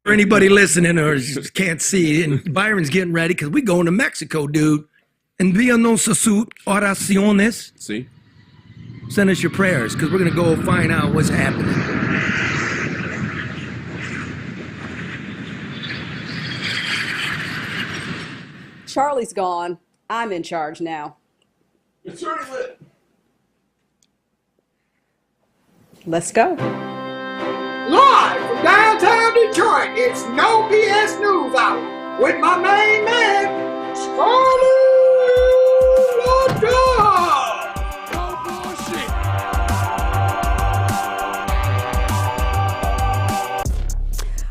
For anybody listening or just can't see, and Byron's getting ready because we're going to Mexico, dude. Envíanos sus oraciones. See? Send us your prayers because we're going to go find out what's happening. Charlie's gone. I'm in charge now. It's already lit. Let's go. Live from downtown Detroit, it's No BS News Hour with my main man, Charlie LeDuff. No bullshit.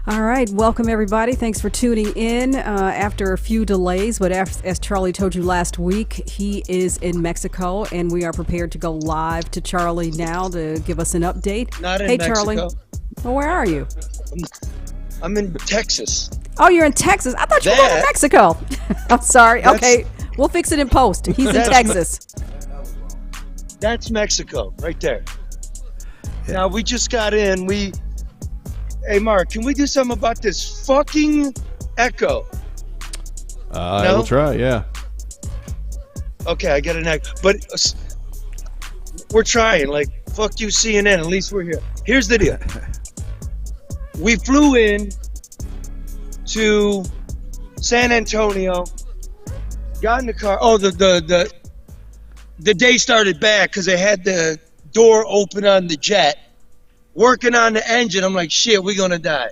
All right, welcome everybody. Thanks for tuning in after a few delays, but as Charlie told you last week, he is in Mexico, and we are prepared to go live to Charlie now to give us an update. Not in hey, Mexico. Charlie. Well, where are you? I'm in Texas. Oh, you're in Texas. I thought you were going to Mexico. I'm sorry. Okay, we'll fix it in post. He's in Texas. That's Mexico, right there. Yeah. Now, we just got in. Hey, Mark, can we do something about this fucking echo? I will try, yeah. Okay, I got an echo. But we're trying. Like, fuck you, CNN. At least we're here. Here's the deal. We flew in to San Antonio, got in the car. Oh, the day started bad because they had the door open on the jet. Working on the engine, I'm like, shit, we're gonna die.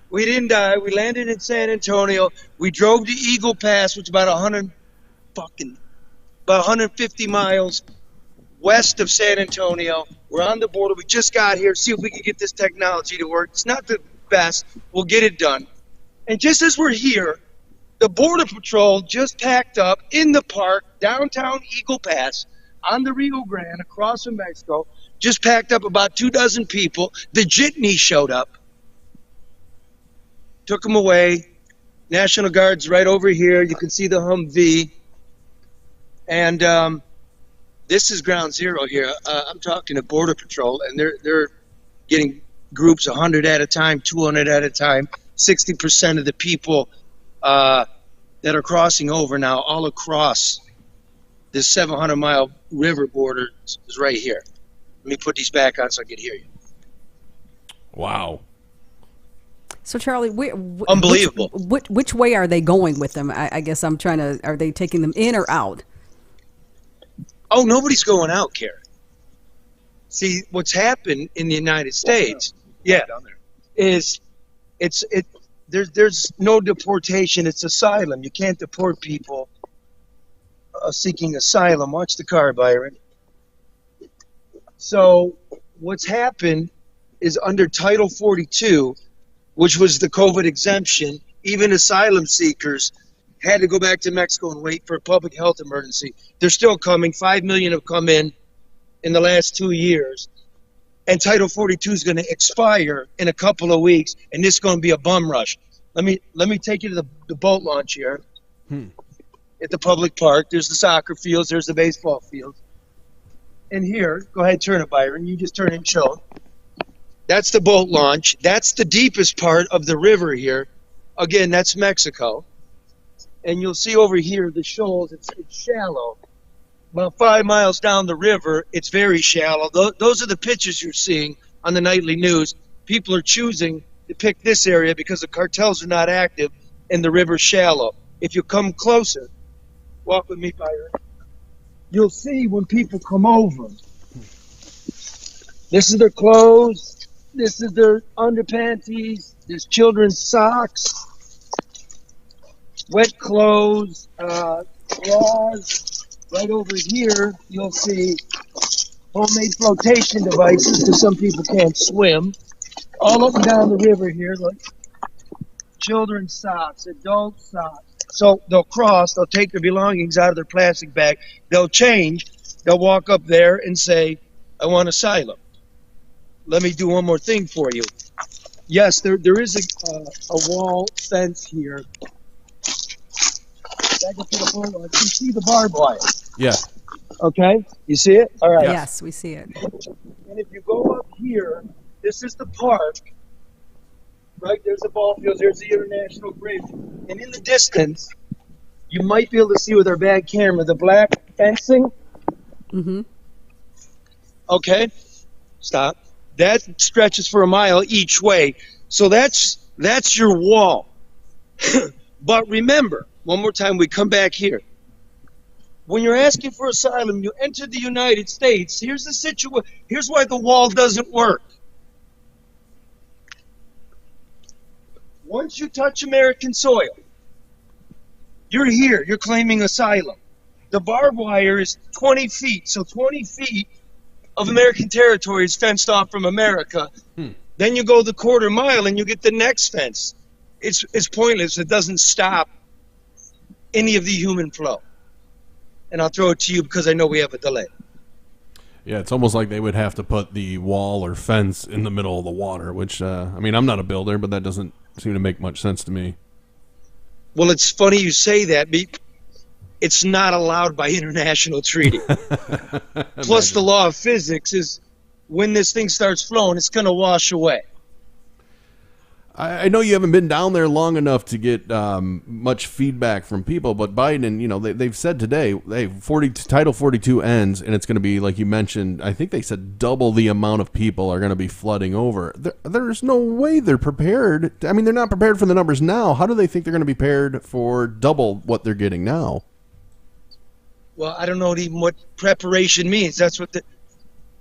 We didn't die. We landed in San Antonio. We drove to Eagle Pass, which is about 150 miles west of San Antonio. We're on the border. We just got here. See if we can get this technology to work. It's not the best. We'll get it done. And just as we're here, the Border Patrol just packed up in the park, downtown Eagle Pass, on the Rio Grande, across from Mexico. Just packed up about 24 people. The jitney showed up. Took them away. National Guard's right over here. You can see the Humvee. And this is ground zero here. I'm talking to Border Patrol, and they're getting groups 100 at a time, 200 at a time. 60% of the people that are crossing over now, all across this 700-mile river border, is right here. Let me put these back on so I can hear you. Wow. So, Charlie, unbelievable. Which way are they going with them? I guess I'm trying to, are they taking them in or out? Oh, nobody's going out, Karen. See, what's happened in the United States, is there's no deportation. It's asylum. You can't deport people seeking asylum. Watch the car, Byron. So what's happened is under Title 42, which was the COVID exemption, even asylum seekers had to go back to Mexico and wait for a public health emergency. They're still coming. 5 million have come in the last 2 years. And Title 42 is going to expire in a couple of weeks, and this is going to be a bum rush. Let me take you to the boat launch here at the public park. There's the soccer fields. There's the baseball fields. And here, go ahead, turn it, Byron. You just turn it and show. That's the boat launch. That's the deepest part of the river here. Again, that's Mexico. And you'll see over here the shoals. It's shallow. About 5 miles down the river, it's very shallow. Those are the pictures you're seeing on the nightly news. People are choosing to pick this area because the cartels are not active and the river's shallow. If you come closer, walk with me, Byron. You'll see when people come over. This is their clothes. This is their underpanties. There's children's socks, wet clothes, bras. Right over here, you'll see homemade flotation devices because some people can't swim. All up and down the river here, look. Children's socks, adult socks. So they'll cross, they'll take their belongings out of their plastic bag, they'll change, they'll walk up there and say, I want asylum. Let me do one more thing for you. Yes, there is a wall fence here. You see the barbed wire? Yeah. Okay, you see it? All right. Yes, we see it. And if you go up here, this is the park. right? There's the ball fields. There's the International Bridge. And in the distance, you might be able to see with our bad camera the black fencing. Mm-hmm. Okay, stop. That stretches for a mile each way. So that's your wall. But remember, one more time, we come back here. When you're asking for asylum, you enter the United States. Here's the situation. Here's why the wall doesn't work. Once you touch American soil, you're here. You're claiming asylum. The barbed wire is 20 feet. So 20 feet of American territory is fenced off from America. Then you go the quarter mile and you get the next fence. It's pointless. It doesn't stop any of the human flow. And I'll throw it to you because I know we have a delay. Yeah, it's almost like they would have to put the wall or fence in the middle of the water, which, I mean, I'm not a builder, but that doesn't seem to make much sense to me. Well, it's funny you say that. It's not allowed by international treaty. Plus, the law of physics is when this thing starts flowing, it's going to wash away. I know you haven't been down there long enough to get much feedback from people, but Biden, you know, they've said today, Title 42 ends, and it's going to be, like you mentioned, I think they said double the amount of people are going to be flooding over. There's no way they're prepared. I mean, they're not prepared for the numbers now. How do they think they're going to be prepared for double what they're getting now? Well, I don't know even what preparation means. That's what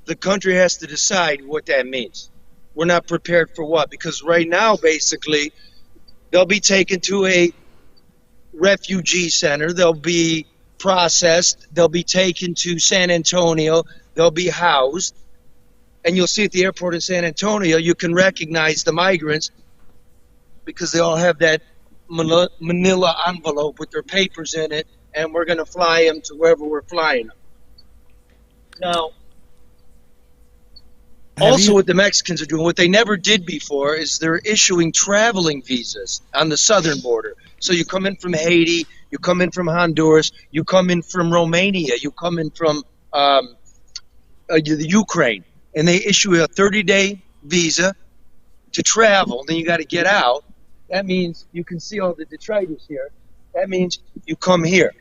the country has to decide what that means. We're not prepared for what? Because right now, basically, they'll be taken to a refugee center. They'll be processed. They'll be taken to San Antonio. They'll be housed. And you'll see at the airport in San Antonio, you can recognize the migrants because they all have that manila envelope with their papers in it, and we're going to fly them to wherever we're flying them. Now, also, what the Mexicans are doing, what they never did before, is they're issuing traveling visas on the southern border. So you come in from Haiti, you come in from Honduras, you come in from Romania, you come in from the Ukraine, and they issue a 30-day visa to travel. Then you got to get out. That means you can see all the detritus here. That means you come here.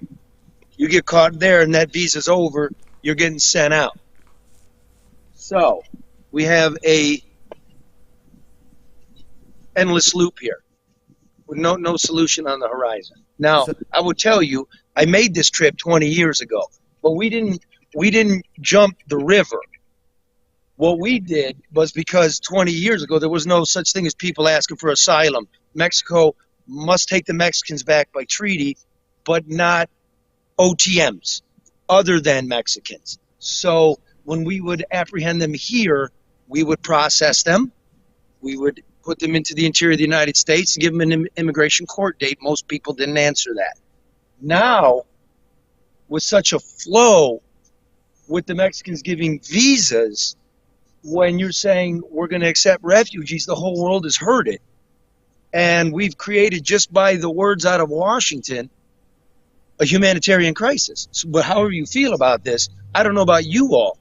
You get caught there, and that visa's over. You're getting sent out. So we have a endless loop here with no solution on the horizon. Now, I will tell you, I made this trip 20 years ago, but we didn't jump the river. What we did was because 20 years ago there was no such thing as people asking for asylum. Mexico must take the Mexicans back by treaty, but not OTMs, other than Mexicans. So when we would apprehend them here, we would process them. We would put them into the interior of the United States and give them an immigration court date. Most people didn't answer that. Now, with such a flow, with the Mexicans giving visas, when you're saying we're going to accept refugees, the whole world has heard it. And we've created, just by the words out of Washington, a humanitarian crisis. So, but however you feel about this, I don't know about you all,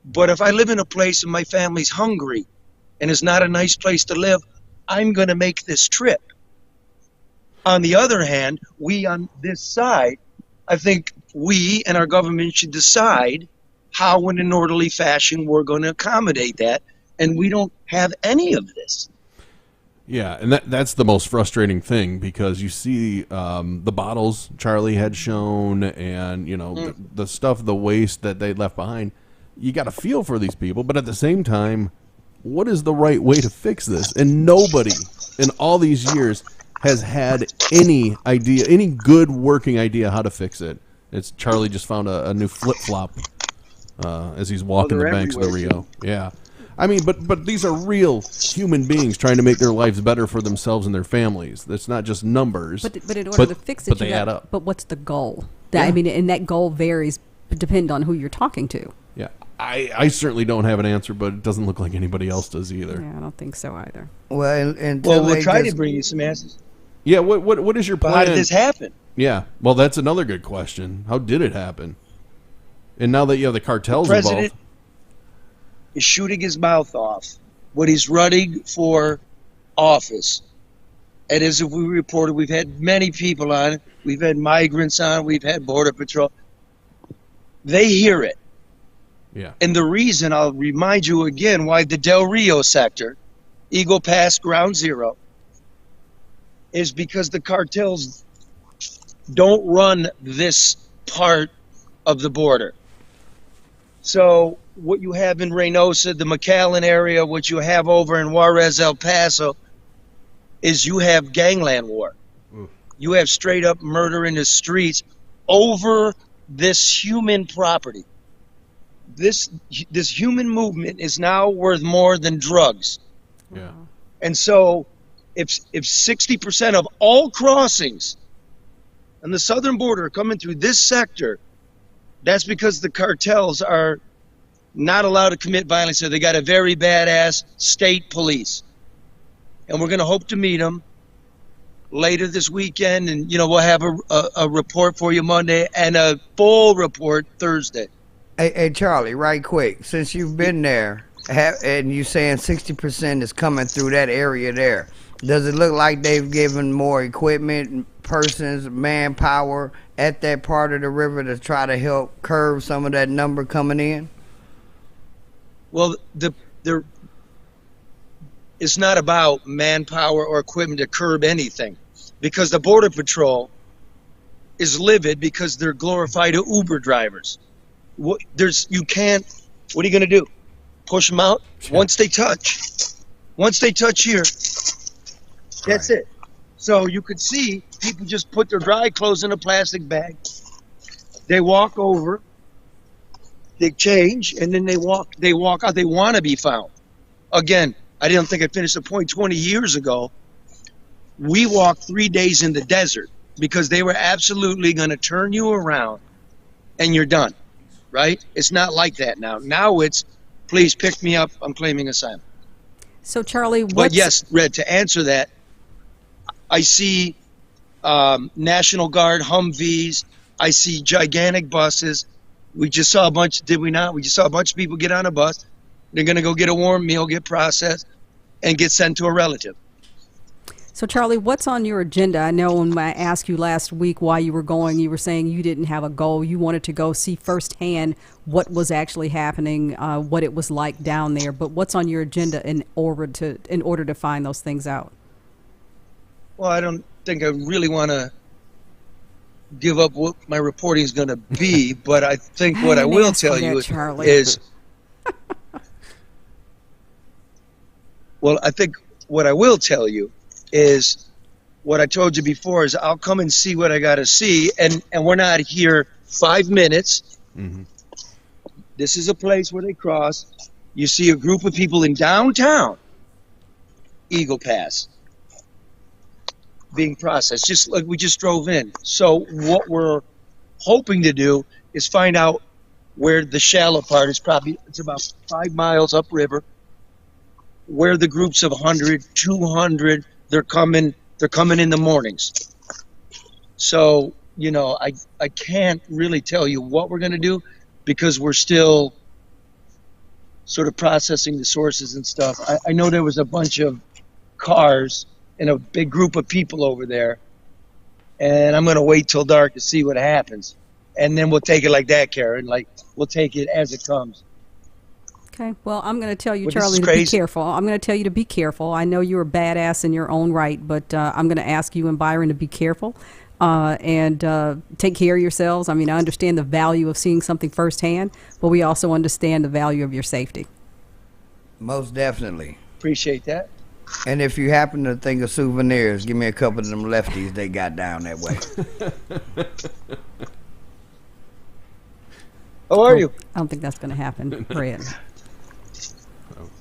but if I live in a place and my family's hungry and it's not a nice place to live, I'm going to make this trip. On the other hand, we on this side, I think we and our government should decide how in an orderly fashion we're going to accommodate that, and we don't have any of this. Yeah, and that's the most frustrating thing, because you see the bottles Charlie had shown, and the stuff, the waste that they left behind. You got to feel for these people, but at the same time, what is the right way to fix this? And nobody in all these years has had any idea, any good working idea how to fix it. It's Charlie just found a new flip-flop as he's walking the banks of the Rio. Yeah. I mean, but these are real human beings trying to make their lives better for themselves and their families. It's not just numbers. But in order to fix it, they add up. But what's the goal? I mean, and that goal varies depending on who you're talking to. Yeah. I certainly don't have an answer, but it doesn't look like anybody else does either. Yeah, I don't think so either. Well, we'll try to bring you some answers. Yeah, what is your plan? How did this happen? Yeah, well, that's another good question. How did it happen? And now that you have the cartels involved, is shooting his mouth off. What he's running for office. And as we reported, we've had many people on it. We've had migrants on. We've had Border Patrol. They hear it. Yeah. And the reason, I'll remind you again, why the Del Rio sector, Eagle Pass, Ground Zero, is because the cartels don't run this part of the border. So what you have in Reynosa, the McAllen area, what you have over in Juarez, El Paso, is you have gangland war. You have straight up murder in the streets over this human property. This human movement is now worth more than drugs. Yeah. And so if 60% of all crossings on the southern border are coming through this sector, that's because the cartels are not allowed to commit violence. So they got a very badass state police. And we're going to hope to meet them later this weekend. And, you know, we'll have a report for you Monday and a full report Thursday. Hey, Charlie, right quick, since you've been there, and you saying 60% is coming through that area there, does it look like they've given more equipment, persons, manpower at that part of the river to try to help curb some of that number coming in? Well, it's not about manpower or equipment to curb anything, because the Border Patrol is livid because they're glorified Uber drivers. What are you going to do? Push them out? Once they touch here, that's it. So you could see people just put their dry clothes in a plastic bag. They walk over, they change, and then they walk out. They want to be found. Again, I didn't think I finished the point. 20 years ago, we walked 3 days in the desert because they were absolutely going to turn you around and you're done, right? It's not like that now. Now it's, please pick me up, I'm claiming asylum. So, Charlie, But yes, Red, to answer that, I see National Guard Humvees. I see gigantic buses. We just saw a bunch, did we not? We just saw a bunch of people get on a bus. They're going to go get a warm meal, get processed, and get sent to a relative. So, Charlie, what's on your agenda? I know when I asked you last week why you were going, you were saying you didn't have a goal. You wanted to go see firsthand what was actually happening, what it was like down there. But what's on your agenda in order to find those things out? Well, I don't think I really want to give up what my reporting is going to be, but I think what I will tell you Charlie. is, well, I think what I will tell you is what I told you before is I'll come and see what I got to see, and we're not here 5 minutes. Mm-hmm. This is a place where they cross. You see a group of people in downtown Eagle Pass being processed, just like we just drove in. So what we're hoping to do is find out where the shallow part is. It's about 5 miles upriver, where the groups of 100, 200, they're coming in the mornings. So, you know, I can't really tell you what we're going to do because we're still sort of processing the sources and stuff. I know there was a bunch of cars and a big group of people over there, and I'm going to wait till dark to see what happens. And then we'll take it like that, Karen. Like, we'll take it as it comes. Okay. Well, I'm going to tell you, But Charlie, to be careful. I'm going to tell you to be careful. I know you're a badass in your own right, but I'm going to ask you and Byron to be careful and take care of yourselves. I mean, I understand the value of seeing something firsthand, but we also understand the value of your safety. Most definitely. Appreciate that. And if you happen to think of souvenirs, give me a couple of them lefties they got down that way. How are you? I don't think that's going to happen, Fred.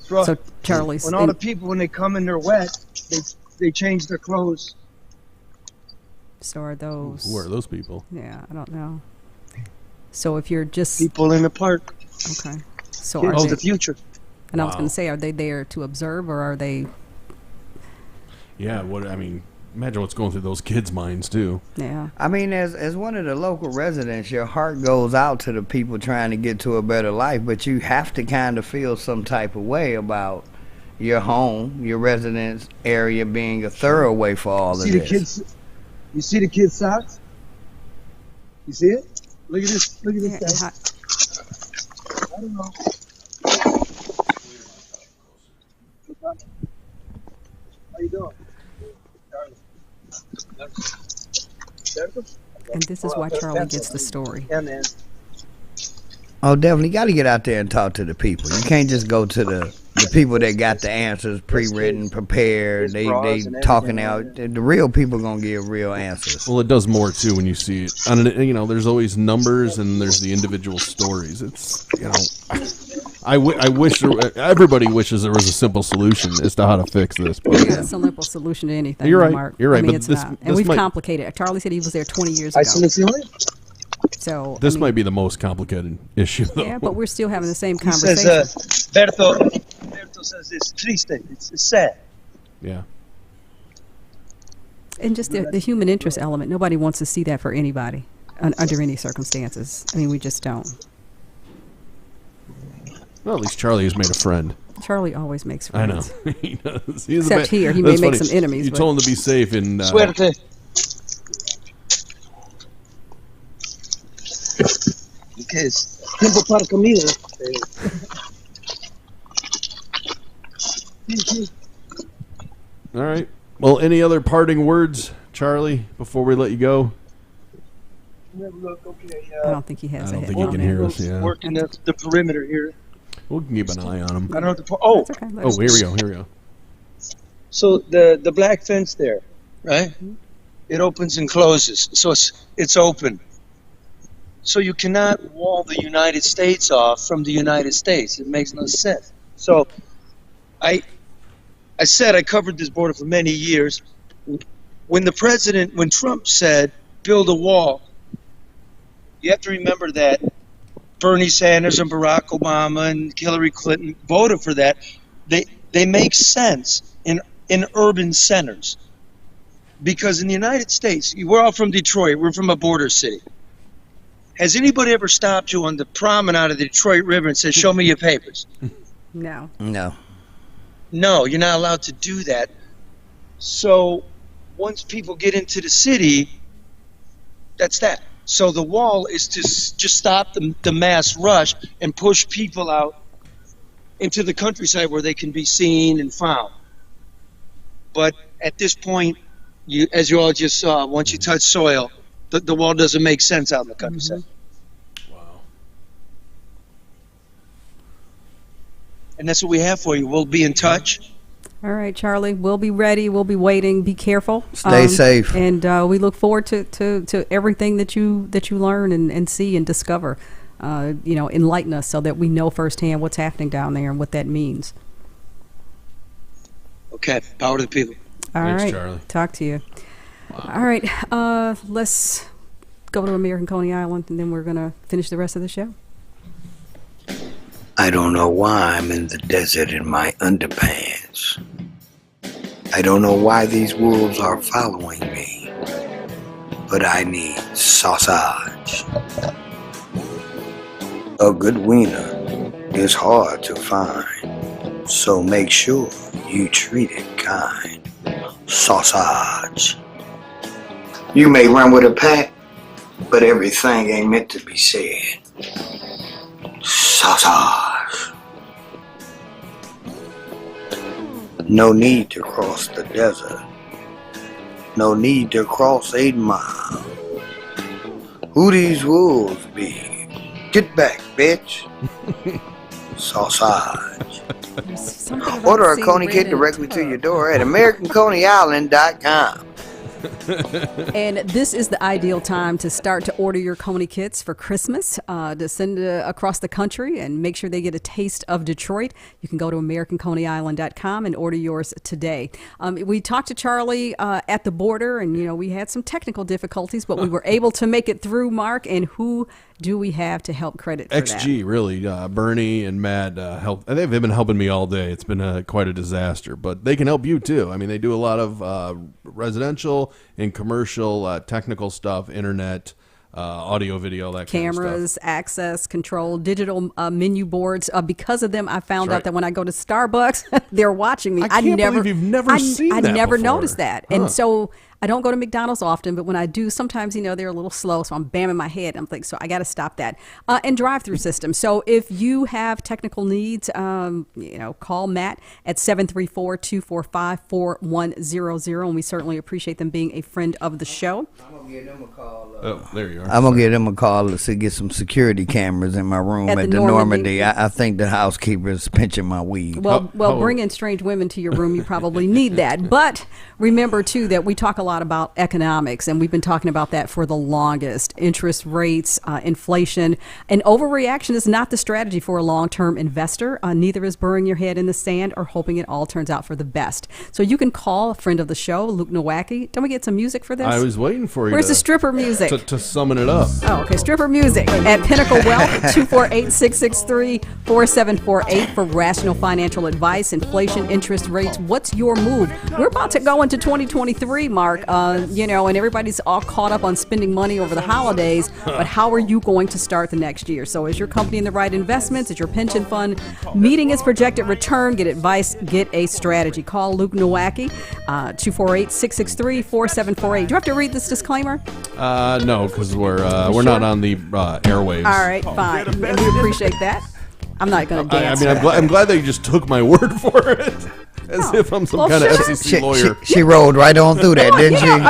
So, Charlie's... When all the people, when they come and they're wet, they change their clothes. So are those... Who are those people? Yeah, I don't know. So if you're just... People in the park. Okay. So Here's are they... the future. And I was going to say, are they there to observe or are they... Yeah, imagine what's going through those kids' minds, too. Yeah. I mean, as one of the local residents, your heart goes out to the people trying to get to a better life, but you have to kind of feel some type of way about, your home, your residence area being a thoroughway for all of See the this. kids? You see the kids' socks? You see it? Look at this. Look at Yeah, this and guy. I don't know. How you doing? and this is why Charlie gets the story. Yeah, man. Oh, definitely got to get out there and talk to the people. You can't just go to the people that got the answers pre-written, prepared. They talking out. The real people gonna give real answers. Well, it does more too when you see it. And you know, there's always numbers and there's the individual stories. It's, you know, I wish everybody wishes there was a simple solution as to how to fix this. But There's a simple solution to anything. You're right. Mark. You're right, I mean, but it's this- not. this And we've might- complicated it. Charlie said he was there 20 years ago. Isolazione? So this I mean, might be the most complicated issue, though. Yeah, but we're still having the same He conversation. says, Berto says it's triste. It's sad. Yeah. And just the human interest element. Nobody wants to see that for anybody under any circumstances. I mean, we just don't. Well, at least Charlie has made a friend. Charlie always makes I know. friends. He does. He's Except here, he may That's make funny. some enemies, You but- told him to be safe in. Suerte. Because tiempo para comida. All right. Well, any other parting words, Charlie, before we let you go? I don't think he has I a don't head think he on can there. hear us. Yeah. Working the perimeter here. We'll keep an eye on him. I don't know what to oh, That's okay. Oh, here we go. Here we go. so the black fence there, right? It opens and closes, so it's open. So you cannot wall the United States off from the United States. It makes no sense. So I said I covered this border for many years. When Trump said build a wall, you have to remember that Bernie Sanders and Barack Obama and Hillary Clinton voted for that. They make sense in urban centers. Because in the United States, we're all from Detroit. We're from a border city. Has anybody ever stopped you on the promenade of the Detroit River and said, show me your papers? No. No. No, you're not allowed to do that. So once people get into the city, that's that. So the wall is to just stop the mass rush and push people out into the countryside where they can be seen and found. But at this point, as you all just saw, once you touch soil, the wall doesn't make sense out in the countryside. Wow. And that's what we have for you. We'll be in touch. All right, Charlie. We'll be ready. We'll be waiting. Be careful. Stay safe. And we look forward to everything that you learn and see and discover. Enlighten us so that we know firsthand what's happening down there and what that means. Okay. Power to the people. All Thanks, right. Charlie. Talk to you. All right. Let's go to American Coney Island, and then we're going to finish the rest of the show. I don't know why I'm in the desert in my underpants. I don't know why these wolves are following me, but I need sausage. A good wiener is hard to find, so make sure you treat it kind. Sausage. You may run with a pack, but everything ain't meant to be said. Sausage. No need to cross the desert. No need to cross 8 Mile. Who these wolves be? Get back, bitch. Sausage. There's something about Order a seeing Coney red kit in a directly to tub. your door at AmericanConeyIsland.com. And this is the ideal time to start to order your Coney kits for Christmas, to send across the country and make sure they get a taste of Detroit. You can go to AmericanConeyIsland.com and order yours today. We talked to Charlie at the border, and we had some technical difficulties, but we were able to make it through, Mark. And who do we have to help credit for that? XG, really. Bernie and Matt help. They've been helping me all day. It's been quite a disaster, but they can help you too. I mean, they do a lot of residential and commercial technical stuff, internet. audio, video, that Cameras, kind of access control, digital menu boards. Because of them, I found That's out that when I go to Starbucks, they're watching me. I can't believe you've never seen I that never before. noticed that. And so I don't go to McDonald's often, but when I do, sometimes, they're a little slow. So I'm bamming my head. I'm thinking, so I got to stop that. And drive-through system. So if you have technical needs, call Matt at 734-245-4100. And we certainly appreciate them being a friend of the show. I'm going to give them a call. Oh, there you are. I'm going to give them a call to get some security cameras in my room At at the the Normandy. Normandy. I think the housekeeper is pinching my weave. Well, How- bringing strange women to your room, you probably need that. But remember, too, that we talk a lot about economics, and we've been talking about that for the longest. Interest rates, inflation, and overreaction is not the strategy for a long-term investor. Neither is burying your head in the sand or hoping it all turns out for the best. So you can call a friend of the show, Luke Nowacki. Don't we get some music for this? I was waiting for you Where's to, the stripper music? to summon it up. Oh, okay. Stripper music at Pinnacle Wealth, 248-663-4748 for rational financial advice, inflation, interest rates. What's your move? We're about to go into 2023, Mark, and everybody's all caught up on spending money over the holidays, but how are you going to start the next year? So is your company in the right investments? Is your pension fund meeting its projected return? Get advice, get a strategy. Call Luke Nowacki, 248-663-4748. Do you have to read this disclaimer? No, because we're not on the airwaves. All right, fine. And we appreciate that. I'm not going to dance. I'm glad that you just took my word for it, as if I'm some kind of FCC lawyer. She rolled right on through that, didn't she? Am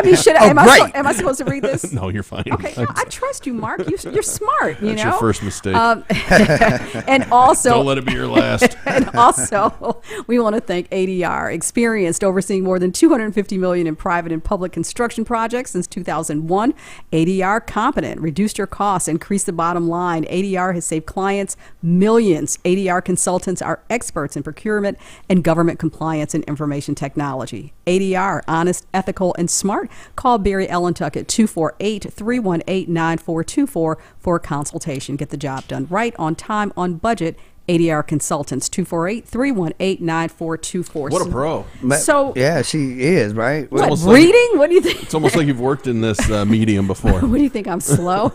I supposed to read this? No, you're fine. Okay, no, I trust you, Mark. You're smart. That's your first mistake. And also, Don't let it be your last. And also, we want to thank ADR, experienced overseeing more than $250 million in private and public construction projects since 2001. ADR competent, reduced your costs, increased the bottom line. ADR has saved clients millions. ADR consultants are experts in procurement and government compliance and information technology. ADR, honest, ethical, and smart. Call Barry Ellentuck at 248-318-9424 for a consultation. Get the job done right, on time, on budget. ADR Consultants, 248-318-9424. What a pro. So, yeah, she is, right? what, almost reading? What do you think? It's almost like you've worked in this medium before. What do you think? I'm slow?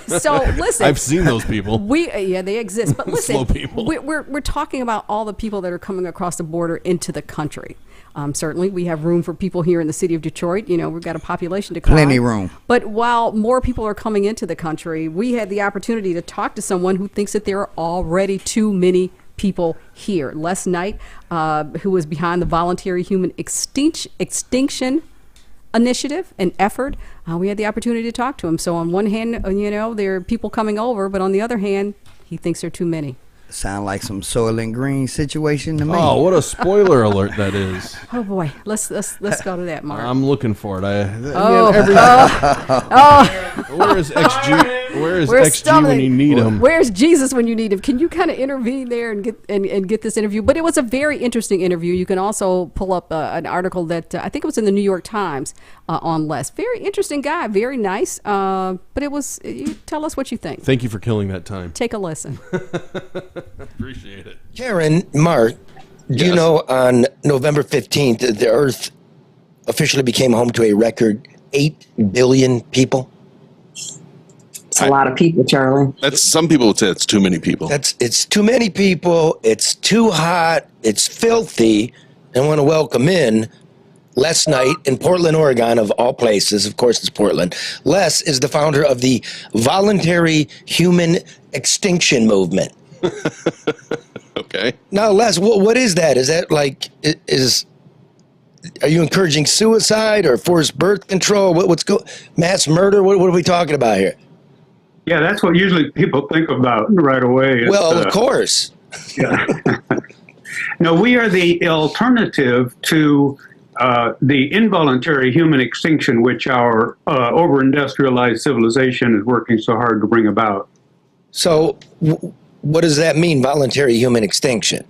So listen, I've seen those people. They exist. But listen, Slow people. We're talking about all the people that are coming across the border into the country. Certainly, we have room for people here in the city of Detroit. We've got a population decline. Plenty room. But while more people are coming into the country, we had the opportunity to talk to someone who thinks that there are already too many people here. Les Knight, who was behind the Volunteer Human Extinction Initiative and effort, we had the opportunity to talk to him. So on one hand, there are people coming over, but on the other hand, he thinks there are too many. Sound like some Soil and Green situation to me. Oh, what a spoiler alert that is. Oh boy, let's go to that, Mark. I'm looking for it. Where is XG? Where is We're XG when stumbling. you need him? Where's Jesus when you need him? Can you kind of intervene there and get this interview? But it was a very interesting interview. You can also pull up an article that I think it was in the New York Times on Les. Very interesting guy, very nice. But it was. You tell us what you think. Thank you for killing that time. Take a listen. Appreciate it. Karen, Mark, do you know on November 15th, the Earth officially became home to a record 8 billion people? It's a lot of people, Charlie. That's some people would say it's too many people. It's too many people. It's too hot. It's filthy. I want to welcome in Les Knight in Portland, Oregon, of all places. Of course, it's Portland. Les is the founder of the Voluntary Human Extinction Movement. Okay. Now, Les, what is that? Is that like are you encouraging suicide or forced birth control? Mass murder? What are we talking about here? Yeah, that's what usually people think about right away. Well, of course. Yeah. No, we are the alternative to the involuntary human extinction, which our over-industrialized civilization is working so hard to bring about. So what does that mean, voluntary human extinction?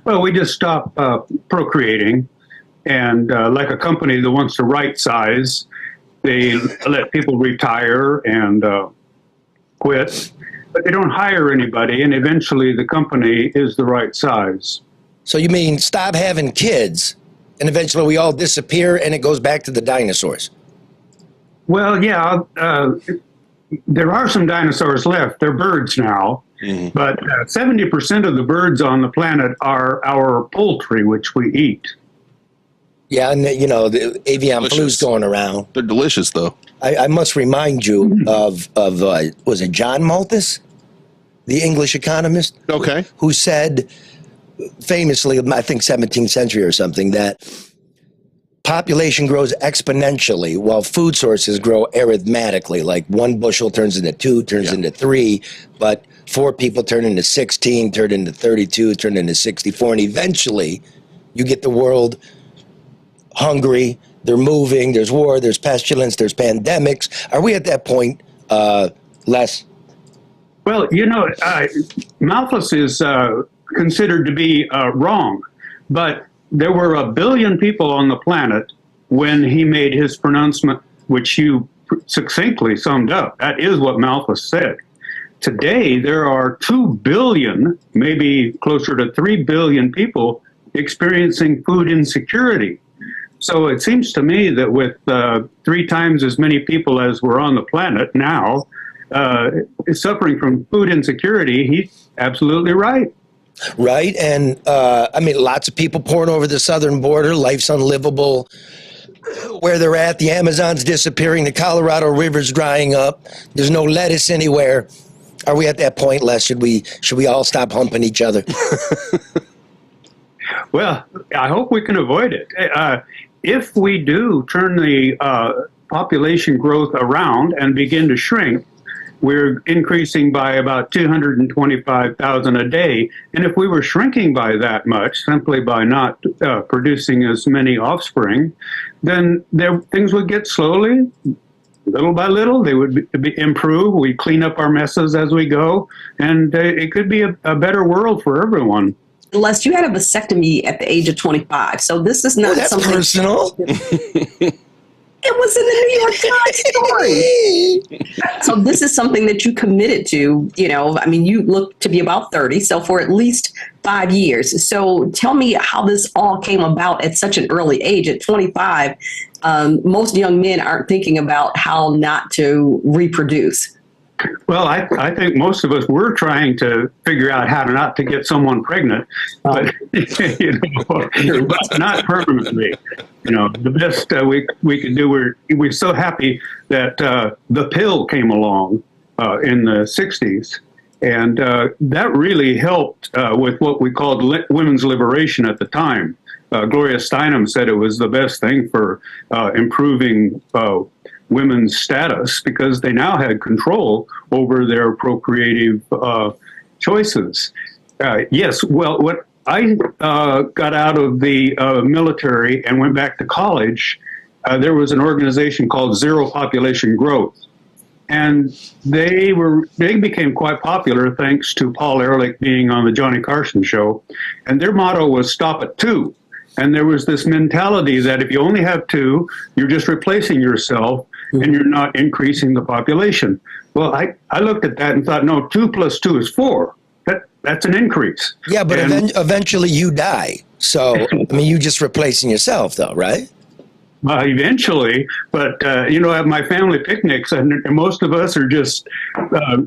Well, we just stop procreating, and like a company that wants to right size, they let people retire and quit, but they don't hire anybody, and eventually the company is the right size. So you mean stop having kids, and eventually we all disappear, and it goes back to the dinosaurs? Well, yeah, there are some dinosaurs left. They're birds now. But 70% of the birds on the planet are our poultry, which we eat. Yeah, and the avian flu's going around. They're delicious, though. I must remind you of was it John Malthus, the English economist? Okay. Who said famously, I think 17th century or something, that population grows exponentially while food sources grow arithmetically. Like one bushel turns into 2, turns into 3, but 4 people turn into 16, turn into 32, turn into 64, and eventually you get the world hungry, they're moving, there's war, there's pestilence, there's pandemics. Are we at that point, Les? Well, Malthus is considered to be wrong, but there were 1 billion people on the planet when he made his pronouncement, which you succinctly summed up. That is what Malthus said. Today, there are 2 billion, maybe closer to 3 billion people experiencing food insecurity. So it seems to me that with 3 times as many people as were on the planet now suffering from food insecurity, he's absolutely right. Right, and lots of people pouring over the southern border. Life's unlivable where they're at. The Amazon's disappearing. The Colorado River's drying up. There's no lettuce anywhere. Are we at that point, Les? Should we all stop humping each other? Well, I hope we can avoid it. If we do turn the population growth around and begin to shrink, we're increasing by about 225,000 a day. And if we were shrinking by that much, simply by not producing as many offspring, then things would get slowly, little by little, they would improve. We clean up our messes as we go, and it could be a better world for everyone. Les, you had a vasectomy at the age of 25, so this is not that's something personal. It was in the New York Times story. So this is something that you committed to, you look to be about 30, so for at least 5 years. So tell me how this all came about at such an early age. At 25, most young men aren't thinking about how not to reproduce. Well, I think most of us were trying to figure out how not to get someone pregnant, but but not permanently. The best we could do. We're so happy that the pill came along in the 60s, and that really helped with what we called women's liberation at the time. Gloria Steinem said it was the best thing for improving women's status because they now had control over their procreative choices. Yes, well, what I got out of the military and went back to college, there was an organization called Zero Population Growth. And they became quite popular thanks to Paul Ehrlich being on the Johnny Carson show. And their motto was stop at 2. And there was this mentality that if you only have 2, you're just replacing yourself and you're not increasing the population. Well, I looked at that and thought, no, 2 plus 2 is 4. That's an increase. Yeah, but eventually you die. So, you're just replacing yourself, though, right? Eventually, but at my family picnics, and most of us are just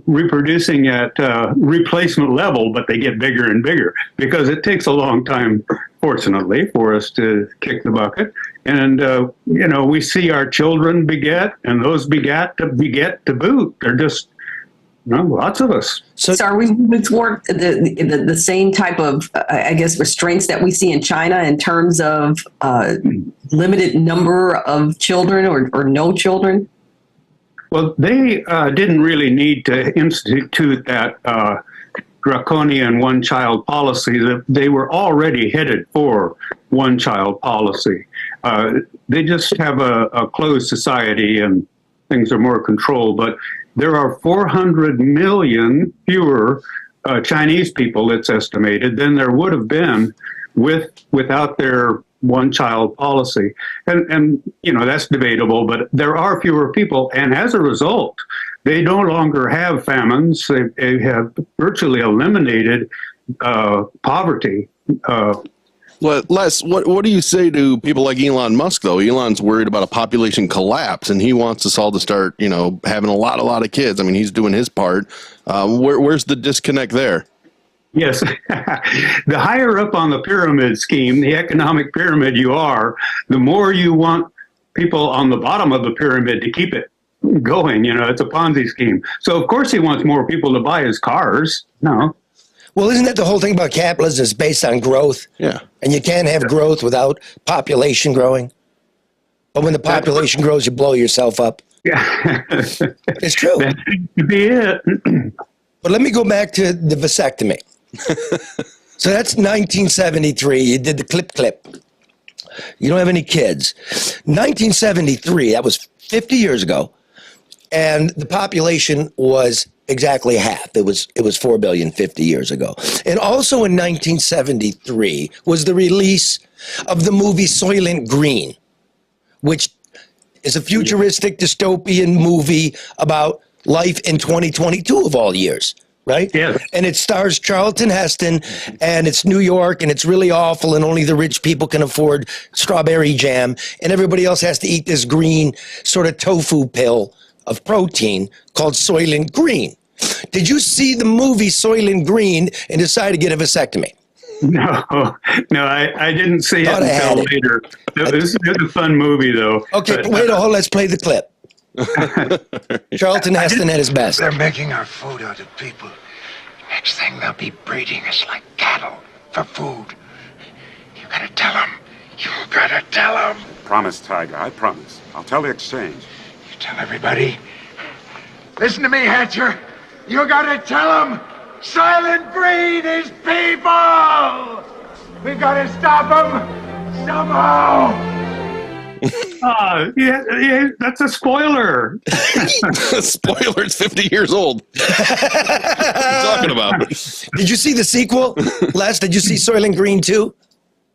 reproducing at replacement level, but they get bigger and bigger because it takes a long time, fortunately, for us to kick the bucket. And we see our children beget, and those beget to boot. They're just lots of us. So are we moving toward the same type of, restraints that we see in China in terms of limited number of children or no children? Well, they didn't really need to institute that draconian one-child policy. They were already headed for one-child policy. They just have a closed society and things are more controlled. But there are 400 million fewer Chinese people, it's estimated, than there would have been without their one-child policy. And that's debatable, but there are fewer people. And as a result, they no longer have famines. They have virtually eliminated poverty. Les, what do you say to people like Elon Musk, though? Elon's worried about a population collapse, and he wants us all to start, having a lot of kids. I mean, he's doing his part. Where's the disconnect there? Yes. The higher up on the pyramid scheme, the economic pyramid you are, the more you want people on the bottom of the pyramid to keep it going. It's a Ponzi scheme. So, of course, he wants more people to buy his cars. No. Well, isn't that the whole thing about capitalism is based on growth? Yeah. And you can't have growth without population growing. But when the population grows, you blow yourself up. Yeah. It's true. That could be it. But let me go back to the vasectomy. So that's 1973. You did the clip. You don't have any kids. 1973, that was 50 years ago. And the population was exactly half. It was 4 billion 50 years ago. And also in 1973 was the release of the movie Soylent Green, which is a futuristic dystopian movie about life in 2022 of all years, right? Yeah. And it stars Charlton Heston, and it's New York, and it's really awful, and only the rich people can afford strawberry jam, and everybody else has to eat this green sort of tofu pill of protein called Soylent Green. Did you see the movie Soylent Green and decide to get a vasectomy? No, I didn't see it until later. This is a fun movie, though. Okay, but wait a hold. Let's play the clip. Charlton Heston at his best. They're making our food out of people. Next thing, they'll be breeding us like cattle for food. You gotta tell them. You gotta tell them. Promise, Tiger. I promise. I'll tell the exchange. You tell everybody. Listen to me, Hatcher. You gotta tell them. Silent Breed is people. We gotta stop them somehow. Yeah, that's a spoiler. Spoiler, it's 50 years old. What are you talking about? Did you see the sequel? Les, did you see Soylent Green 2?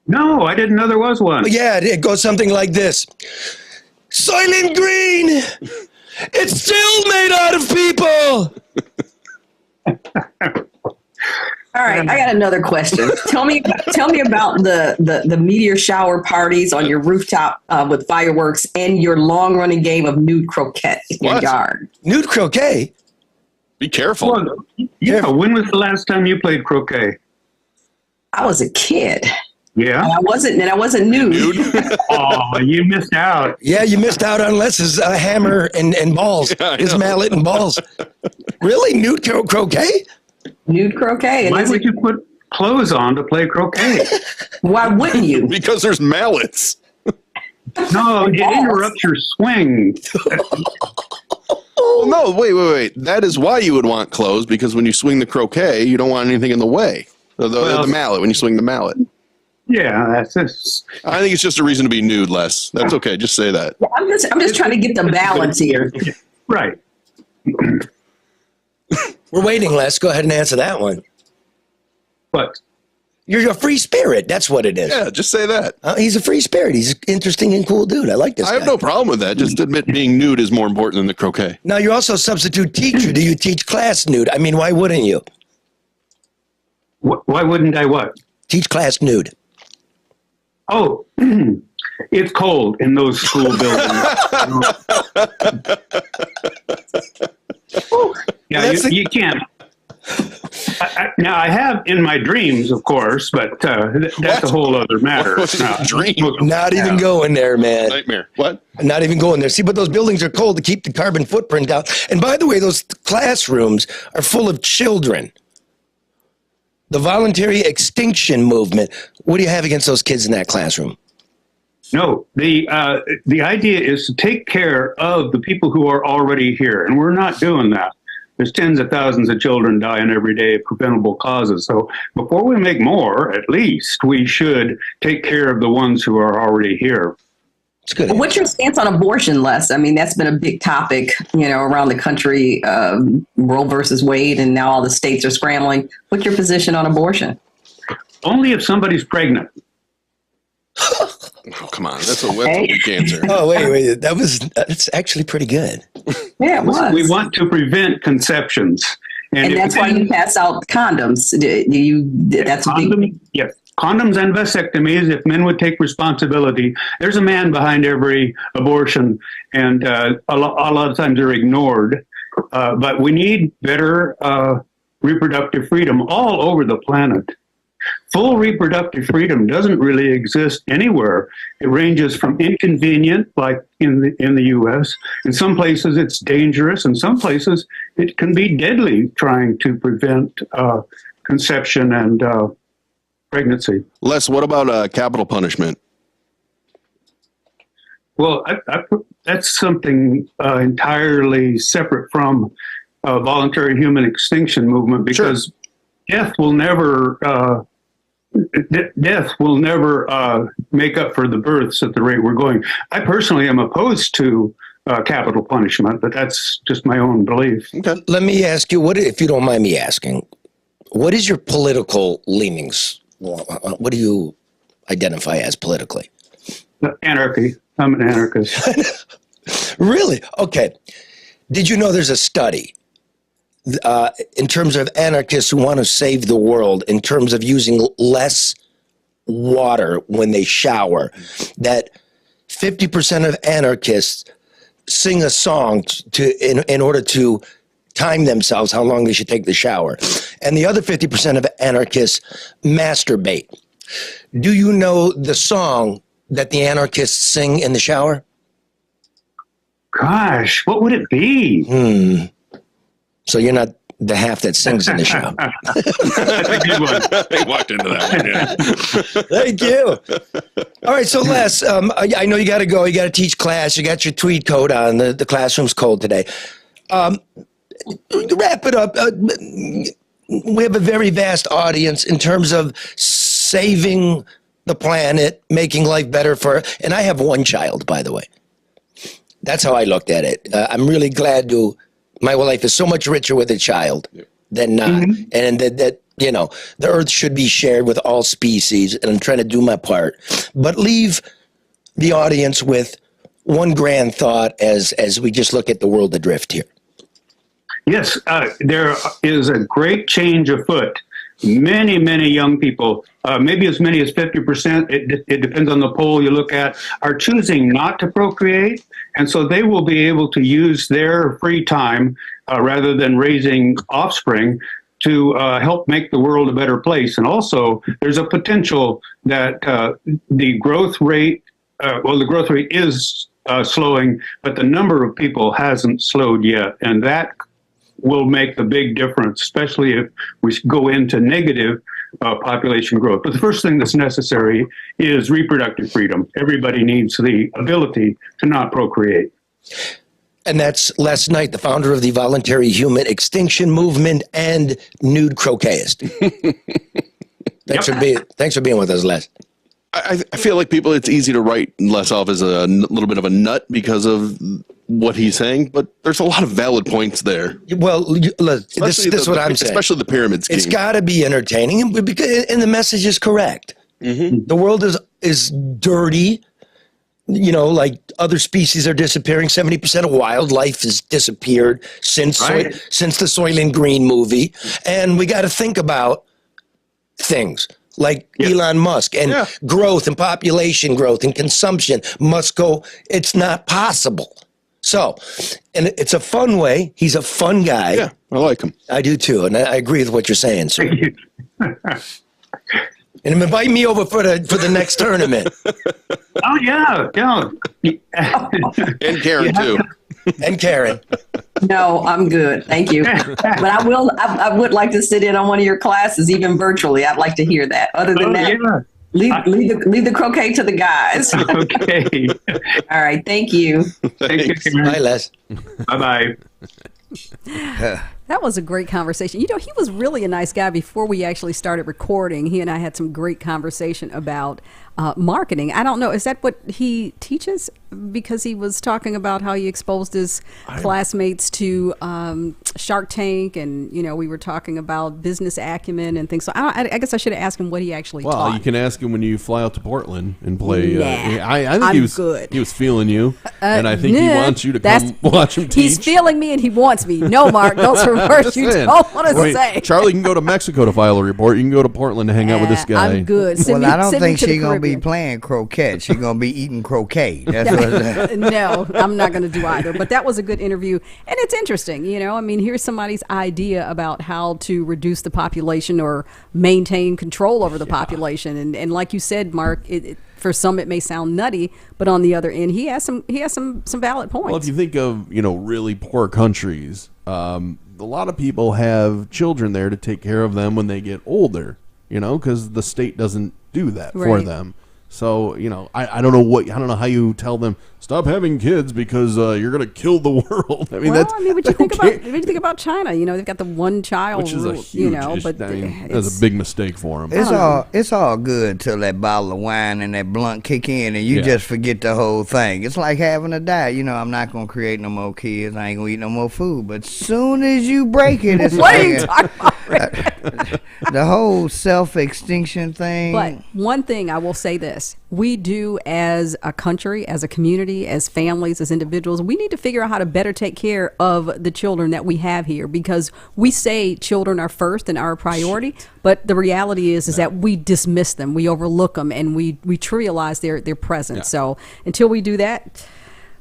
No, I didn't know there was one. Yeah, it goes something like this. Soylent Green! It's still made out of people! All right, I got another question. Tell me about the meteor shower parties on your rooftop with fireworks and your long-running game of nude croquet in your yard. Nude croquet? Be careful. Well, yeah, when was the last time you played croquet? I was a kid. Yeah. And I wasn't nude. Oh, you missed out. Yeah, you missed out on Les's hammer and balls. Yeah, his mallet and balls. Really? Nude croquet? Nude croquet. Why would you put clothes on to play croquet? Why wouldn't you? Because there's mallets. No, it interrupts your swing. Well, no, wait. That is why you would want clothes, because when you swing the croquet, you don't want anything in the way. The mallet, when you swing the mallet. Yeah, that's just. I think it's just a reason to be nude, Les. That's okay. Just say that. Yeah, I'm just trying to get the balance here. Right. We're waiting, Les. Go ahead and answer that one. What? You're a free spirit. That's what it is. Yeah, just say that. He's a free spirit. He's an interesting and cool dude. I like this guy. I have no problem with that. Just admit being nude is more important than the croquet. Now, you're also a substitute teacher. Do you teach class nude? I mean, why wouldn't you? Why wouldn't I what? Teach class nude. Oh, it's cold in those school buildings. Yeah, you can't. Now, I have in my dreams, of course, but that's a whole other matter. Dream? Not even going there, man. Nightmare. What? Not even going there. See, but those buildings are cold to keep the carbon footprint down. And by the way, those classrooms are full of children. The voluntary extinction movement. What do you have against those kids in that classroom? No, the idea is to take care of the people who are already here, and we're not doing that. There's tens of thousands of children dying every day of preventable causes. So before we make more, at least, we should take care of the ones who are already here. It's good. What's your stance on abortion, Les? I mean, that's been a big topic, around the country, Roe versus Wade, and now all the states are scrambling. What's your position on abortion? Only if somebody's pregnant. Oh, come on. That's a weak answer. Oh, wait. That's actually pretty good. Yeah, it was. We want to prevent conceptions. And that's why you pass out condoms. That's condom, yes. condoms and vasectomies, if men would take responsibility. There's a man behind every abortion, and a lot of times they're ignored. But we need better reproductive freedom all over the planet. Full reproductive freedom doesn't really exist anywhere. It ranges from inconvenient, like in the U.S. In some places, it's dangerous. In some places, it can be deadly trying to prevent conception and pregnancy. Les, what about capital punishment? Well, that's something entirely separate from voluntary human extinction movement, because death will never make up for the births at the rate we're going. I personally am opposed to capital punishment, but that's just my own belief. Okay. Let me ask you, if you don't mind me asking, what is your political leanings? What do you identify as politically? Anarchy. I'm an anarchist. Really? Okay. Did you know there's a study in terms of anarchists who want to save the world, in terms of using less water when they shower, that 50% of anarchists sing a song in order to time themselves how long they should take the shower, and the other 50% of anarchists masturbate. Do you know the song that the anarchists sing in the shower? Gosh, what would it be? So you're not the half that sings in the shower. That's a good one. He walked into that one, yeah. Thank you. All right, so Les, I know you got to go. You got to teach class. You got your tweed coat on. The classroom's cold today. Wrap it up. We have a very vast audience in terms of saving the planet, making life better and I have one child, by the way. That's how I looked at it. I'm really glad my life is so much richer with a child than not. Mm-hmm. And that the earth should be shared with all species, and I'm trying to do my part. But leave the audience with one grand thought as we just look at the world adrift here. Yes, there is a great change afoot. Many, many young people, maybe as many as 50%, it depends on the poll you look at, are choosing not to procreate. And so they will be able to use their free time rather than raising offspring to help make the world a better place. And also, there's a potential that the growth rate is slowing, but the number of people hasn't slowed yet. And that will make the big difference, especially if we go into negative population growth. But the first thing that's necessary is reproductive freedom. Everybody needs the ability to not procreate. And that's Les Knight, the founder of the Voluntary Human Extinction Movement and nude croquetist. Thanks for being with us, Les. I feel like it's easy to write Les off as a little bit of a nut because of what he's saying, but there's a lot of valid points there. Well, this is what I'm saying. Especially the pyramid scheme. It's got to be entertaining, and the message is correct. Mm-hmm. The world is dirty. Like other species are disappearing. 70% of wildlife has disappeared since the Soylent Green movie, and we got to think about things like Elon Musk and growth and population growth and consumption must go. It's not possible. So, and it's a fun way. He's a fun guy. Yeah, I like him. I do too, and I agree with what you're saying, sir. And invite me over for the next tournament. Oh yeah. And Karen too. And Karen. No, I'm good. Thank you. But I would like to sit in on one of your classes, even virtually. I'd like to hear that. Other than that, leave the croquet to the guys. Okay. All right. Thank you. Thank you. Bye, Les. Bye-bye. That was a great conversation. He was really a nice guy before we actually started recording. He and I had some great conversation about marketing. I don't know. Is that what he teaches? Because he was talking about how he exposed his classmates to Shark Tank, and we were talking about business acumen and things. So I guess I should have asked him what he actually taught. Well, you can ask him when you fly out to Portland and play. Nah, I think he was feeling you, and I think he wants you to come watch him teach. He's feeling me, and he wants me. No, Mark, those are words you don't want to say. Charlie can go to Mexico to file a report. You can go to Portland to hang out with this guy. I'm good. I don't think she's gonna be playing croquet. She's gonna be eating croquet. That's No, I'm not going to do either. But that was a good interview, and it's interesting. Here's somebody's idea about how to reduce the population or maintain control over the population. And like you said, Mark, for some it may sound nutty, but on the other end, he has some valid points. Well, if you think of really poor countries, a lot of people have children there to take care of them when they get older. Because the state doesn't do that for them. So, I don't know how you tell them stop having kids because you're going to kill the world. What you think about China? They've got the one child which is rule, a huge, that's a big mistake for them. It's all good till that bottle of wine and that blunt kick in and you just forget the whole thing. It's like having a diet. I'm not going to create no more kids. I ain't going to eat no more food. But soon as you break it, it's what are you talking about? The whole self-extinction thing. But one thing I will say this. We do as a country, as a community, as families, as individuals, we need to figure out how to better take care of the children that we have here, because we say children are first and are a priority, but the reality is that we dismiss them, we overlook them, and we trivialize their presence. Yeah. So until we do that,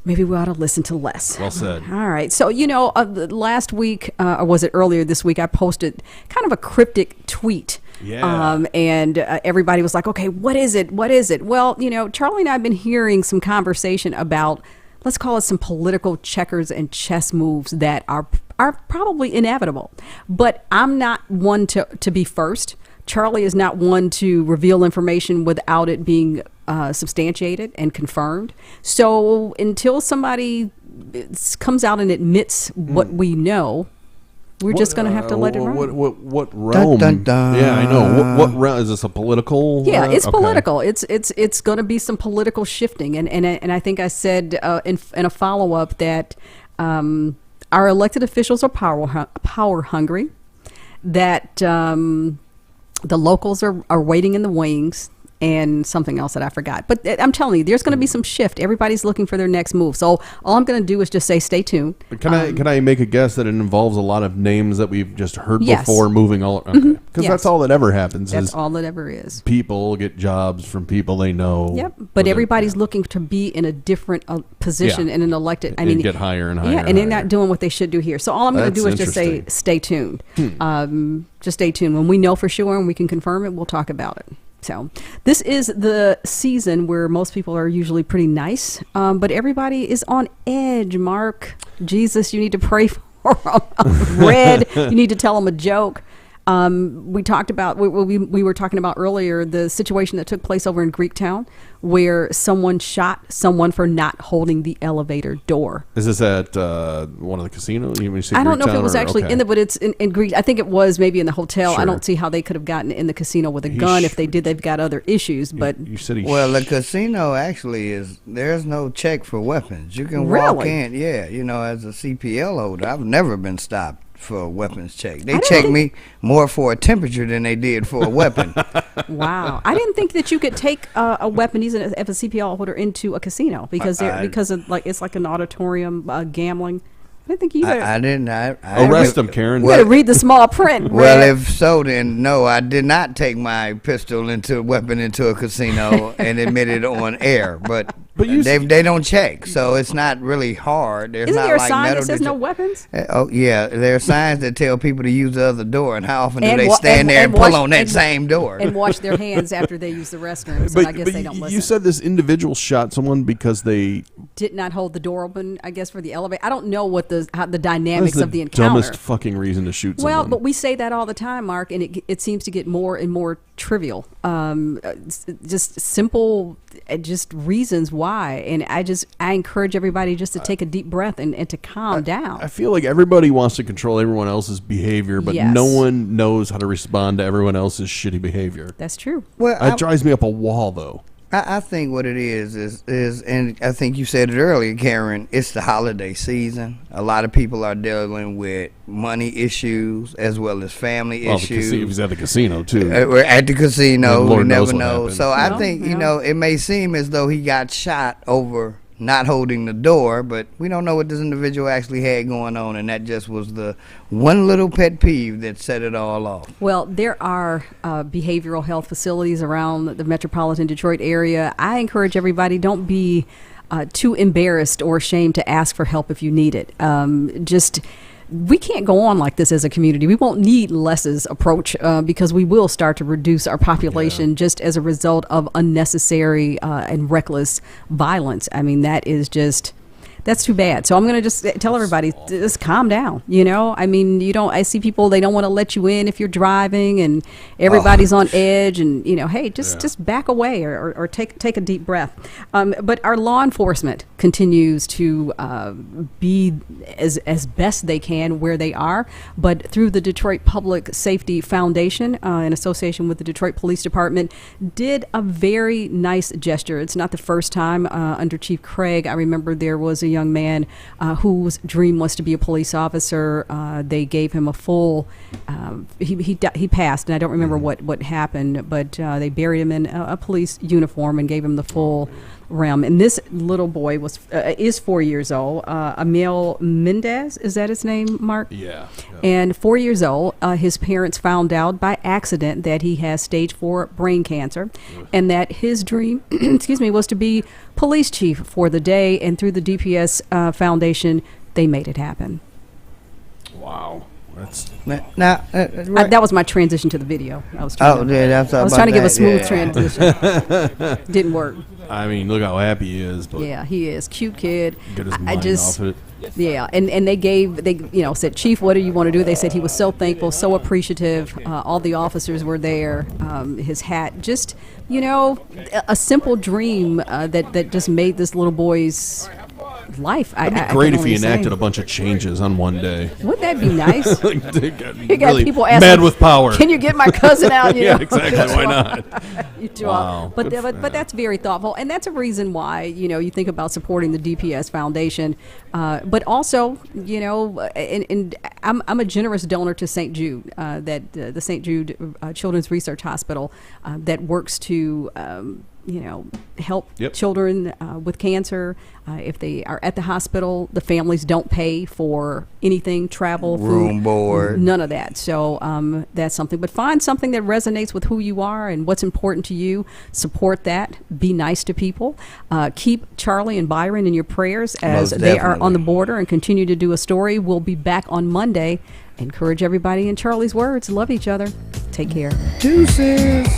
maybe we ought to listen to less. Well said. All right. So, last week, or was it earlier this week, I posted kind of a cryptic tweet. Yeah. And everybody was like, okay, what is it? What is it? Well, Charlie and I have been hearing some conversation about, let's call it some political checkers and chess moves that are probably inevitable. But I'm not one to be first. Charlie is not one to reveal information without it being substantiated and confirmed. So until somebody comes out and admits what we know, we're just going to have to let it run. What realm? Dun, dun, dun. Yeah, I know. What realm is this? A political? Yeah, it's political. It's going to be some political shifting, and I think I said in a follow up that our elected officials are power hungry, that the locals are waiting in the wings, and something else that I forgot. But I'm telling you, there's going to be some shift. Everybody's looking for their next move. So all I'm going to do is just say, stay tuned. Can I make a guess that it involves a lot of names that we've just heard before moving all? Okay. Because that's all that ever happens. That's all that ever is. People get jobs from people they know. Yep. But everybody's looking to be in a different position in an elected. And get higher and higher. Yeah, and they're not doing what they should do here. So all I'm going to do is just say, stay tuned. Just stay tuned. When we know for sure and we can confirm it, we'll talk about it. So this is the season where most people are usually pretty nice, but everybody is on edge, Mark. Jesus, you need to pray for them. Red, you need to tell them a joke. We talked about, we were talking about earlier, the situation that took place over in Greektown where someone shot someone for not holding the elevator door. Is this at one of the casinos? I don't know if it was actually in the, but it's in Greek. I think it was maybe in the hotel. Sure. I don't see how they could have gotten in the casino with a gun. If they did, they've got other issues. But you said the casino actually there's no check for weapons. You can walk in. Yeah, as a CPL holder, I've never been stopped for a weapons check. They checked me more for a temperature than they did for a weapon. Wow. I didn't think that you could take a weapon as a CPL holder into a casino because it's like an auditorium gambling. I didn't think you better. I didn't. Arrest them, Karen. You better read the small print. Well, if so, then no, I did not take my pistol into a casino and admit it on air. But they don't check, so it's not really hard. Isn't there a sign that says no weapons? Oh yeah, there are signs that tell people to use the other door. And how often do they stand there and pull on that same door and wash their hands after they use the restroom? So I guess they don't listen. You said this individual shot someone because they did not hold the door open, I guess, for the elevator. I don't know what the dynamics of the encounter. Dumbest fucking reason to shoot someone. Well, but we say that all the time, Mark, and it seems to get more and more trivial. Just simple, just reasons why. And I encourage everybody just to take a deep breath and to calm down. I feel like everybody wants to control everyone else's behavior, but no one knows how to respond to everyone else's shitty behavior. That's true. Well, it drives me up a wall, though. I think what it is, and I think you said it earlier, Karen, it's the holiday season. A lot of people are dealing with money issues as well as family issues. He was at the casino, too. We're at the casino. Lord We never knows what know. happened. So I think, it may seem as though he got shot over not holding the door, but we don't know what this individual actually had going on, and that just was the one little pet peeve that set it all off. Well, there are behavioral health facilities around the metropolitan Detroit area. I encourage everybody, don't be too embarrassed or ashamed to ask for help if you need it. We can't go on like this as a community. We won't need Les's approach because we will start to reduce our population just as a result of unnecessary and reckless violence. I mean, that's too bad. So I'm going to just tell everybody, just calm down. I mean, I see people, they don't want to let you in if you're driving, and everybody's on edge, and hey, just back away or take a deep breath. But our law enforcement continues to be as best they can where they are, but through the Detroit Public Safety Foundation, in association with the Detroit Police Department, did a very nice gesture. It's not the first time under Chief Craig. I remember there was a young man whose dream was to be a police officer. They gave him a full, he passed, and I don't remember what happened, but they buried him in a police uniform and gave him the full realm. And this little boy is 4 years old. Emil Mendez, is that his name, Mark? Yeah. And 4 years old, his parents found out by accident that he has stage 4 brain cancer, and that his dream, was to be police chief for the day. And through the DPS Foundation, they made it happen. Wow. That's that was my transition to the video. I was trying to give a smooth transition. Didn't work. I mean, look how happy he is. But yeah, he is. Cute kid. Get his mind off it. Yeah, and they said, Chief, what do you want to do? They said he was so thankful, so appreciative. All the officers were there. His hat, just a simple dream that just made this little boy's life. It'd be great if he enacted a bunch of changes on one day. Wouldn't that be nice? You got really people asking, mad with power. Can you get my cousin out? Yeah, exactly. Why not? Wow. But that's very thoughtful, and that's a reason why you think about supporting the DPS Foundation, but also and I'm a generous donor to St. Jude, the St. Jude Children's Research Hospital that works to help children with cancer. If they are at the hospital, the families don't pay for anything, travel, room, food, board, none of that. So that's something. But find something that resonates with who you are and what's important to you. Support that. Be nice to people. Keep Charlie and Byron in your prayers as they are on the border and continue to do a story. We'll be back on Monday. Encourage everybody in Charlie's words. Love each other. Take care. Deuces.